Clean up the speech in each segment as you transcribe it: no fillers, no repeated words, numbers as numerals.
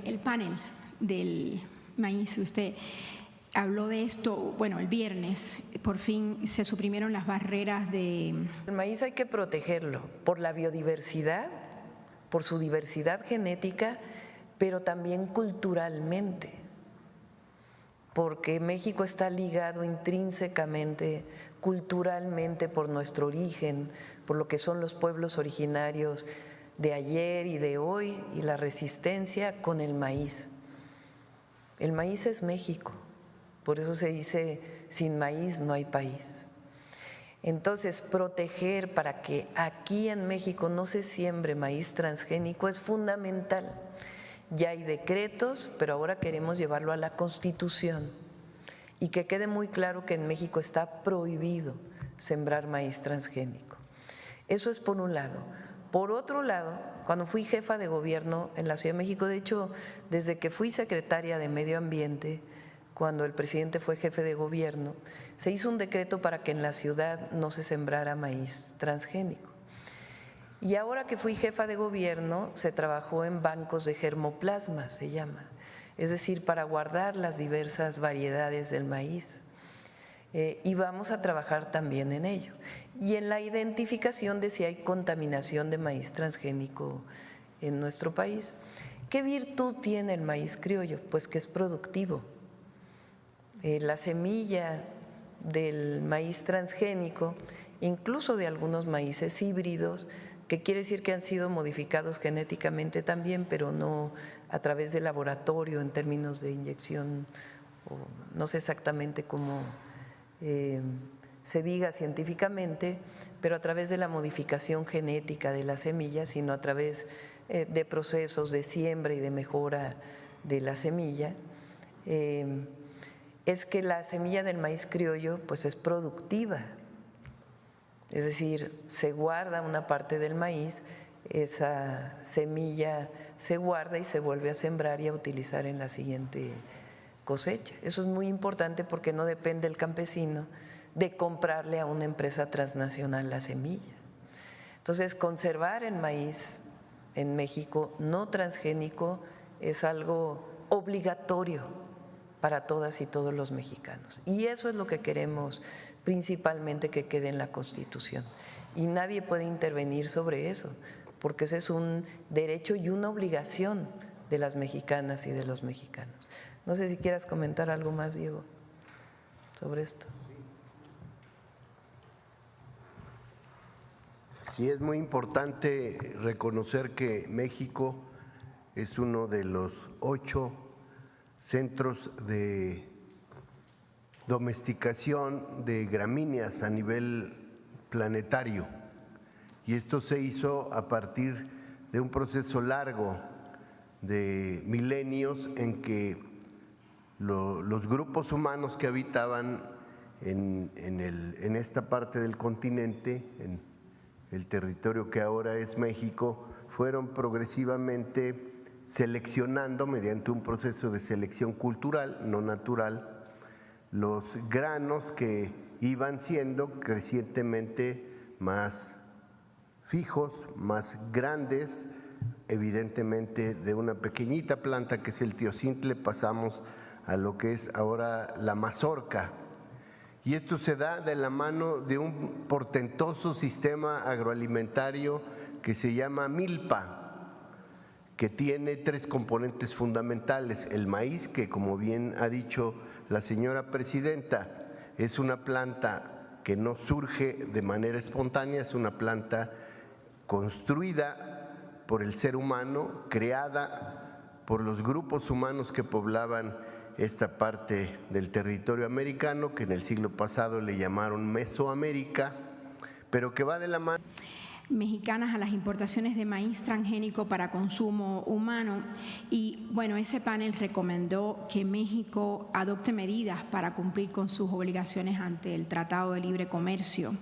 El panel del maíz, usted habló de esto, bueno, el viernes, por fin se suprimieron las barreras de… El maíz hay que protegerlo por la biodiversidad, por su diversidad genética, pero también culturalmente, porque México está ligado intrínsecamente, culturalmente, por nuestro origen, por lo que son los pueblos originarios de ayer y de hoy y la resistencia con el maíz. El maíz es México, por eso se dice sin maíz no hay país. Entonces, proteger para que aquí en México no se siembre maíz transgénico es fundamental. Ya hay decretos, pero ahora queremos llevarlo a la Constitución y que quede muy claro que en México está prohibido sembrar maíz transgénico. Eso es por un lado. Por otro lado, cuando fui jefa de gobierno en la Ciudad de México, de hecho, desde que fui secretaria de Medio Ambiente, cuando el presidente fue jefe de gobierno, se hizo un decreto para que en la ciudad no se sembrara maíz transgénico. Y ahora que fui jefa de gobierno, se trabajó en bancos de germoplasma, se llama, es decir, para guardar las diversas variedades del maíz. Y vamos a trabajar también en ello. Y en la identificación de si hay contaminación de maíz transgénico en nuestro país. ¿Qué virtud tiene el maíz criollo? Pues que es productivo. La semilla del maíz transgénico, incluso de algunos maíces híbridos, que quiere decir que han sido modificados genéticamente también, pero no a través de laboratorio en términos de inyección, o no sé exactamente cómo se diga científicamente, pero a través de la modificación genética de la semilla, sino a través de procesos de siembra y de mejora de la semilla, es que la semilla del maíz criollo pues es productiva, es decir, se guarda una parte del maíz, esa semilla se guarda y se vuelve a sembrar y a utilizar en la siguiente cosecha. Eso es muy importante porque no depende el campesino de comprarle a una empresa transnacional la semilla. Entonces, conservar el maíz en México no transgénico es algo obligatorio para todas y todos los mexicanos. Y eso es lo que queremos principalmente que quede en la Constitución. Y nadie puede intervenir sobre eso, porque ese es un derecho y una obligación de las mexicanas y de los mexicanos. No sé si quieras comentar algo más, Diego, sobre esto. Sí, es muy importante reconocer que México es uno de los 8 centros de domesticación de gramíneas a nivel planetario, y esto se hizo a partir de un proceso largo de milenios en que los grupos humanos que habitaban en esta parte del continente, en el territorio que ahora es México, fueron progresivamente seleccionando mediante un proceso de selección cultural, no natural, los granos que iban siendo crecientemente más fijos, más grandes. Evidentemente, de una pequeñita planta que es el teocintle pasamos a lo que es ahora la mazorca. Y esto se da de la mano de un portentoso sistema agroalimentario que se llama milpa, que tiene 3 componentes fundamentales: el maíz, que como bien ha dicho la señora presidenta, es una planta que no surge de manera espontánea, es una planta construida por el ser humano, creada por los grupos humanos que poblaban esta parte del territorio americano, que en el siglo pasado le llamaron Mesoamérica, pero que va de la mano mexicanas a las importaciones de maíz transgénico para consumo humano. Y bueno, ese panel recomendó que México adopte medidas para cumplir con sus obligaciones ante el Tratado de Libre Comercio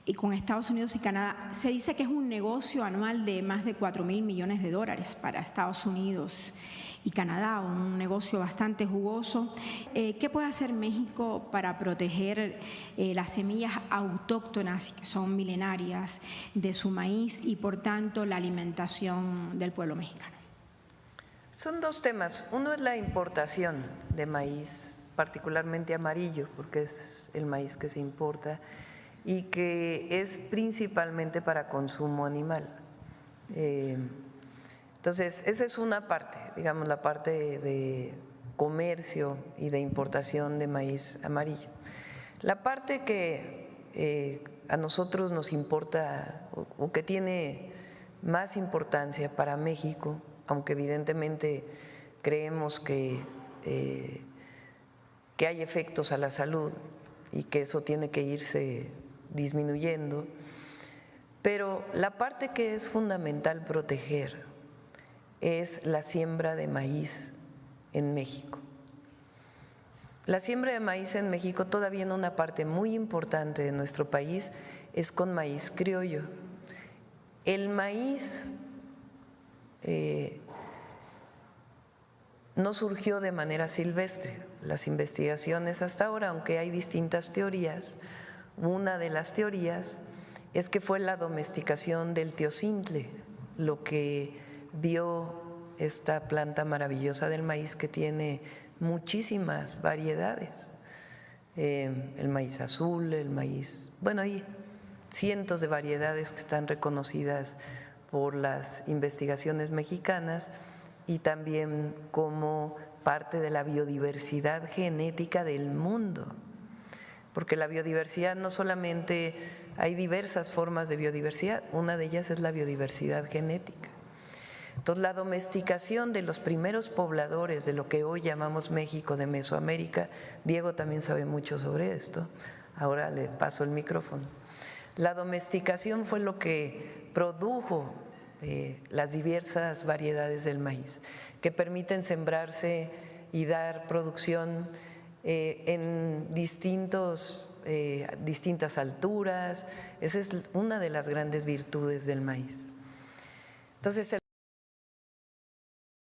y con Estados Unidos y Canadá. Se dice que es un negocio anual de más de $4,000 millones para Estados Unidos y Canadá, un negocio bastante jugoso. ¿Qué puede hacer México para proteger las semillas autóctonas, que son milenarias, de su maíz y por tanto la alimentación del pueblo mexicano? Son dos temas. Uno es la importación de maíz, particularmente amarillo, porque es el maíz que se importa y que es principalmente para consumo animal. Entonces, esa es una parte, digamos, la parte de comercio y de importación de maíz amarillo. La parte que a nosotros nos importa o que tiene más importancia para México, aunque evidentemente creemos que hay efectos a la salud y que eso tiene que irse disminuyendo, pero la parte que es fundamental proteger es la siembra de maíz en México. La siembra de maíz en México, todavía en una parte muy importante de nuestro país, es con maíz criollo. El maíz no surgió de manera silvestre. Las investigaciones hasta ahora, aunque hay distintas teorías, una de las teorías es que fue la domesticación del teocintle lo que dio esta planta maravillosa del maíz que tiene muchísimas variedades. El maíz azul, el maíz, bueno, hay cientos de variedades que están reconocidas por las investigaciones mexicanas y también como parte de la biodiversidad genética del mundo, porque la biodiversidad no solamente, hay diversas formas de biodiversidad, una de ellas es la biodiversidad genética. Entonces, la domesticación de los primeros pobladores de lo que hoy llamamos México, de Mesoamérica, Diego también sabe mucho sobre esto, ahora le paso el micrófono. La domesticación fue lo que produjo las diversas variedades del maíz, que permiten sembrarse y dar producción en distintas alturas. Esa es una de las grandes virtudes del maíz. Entonces,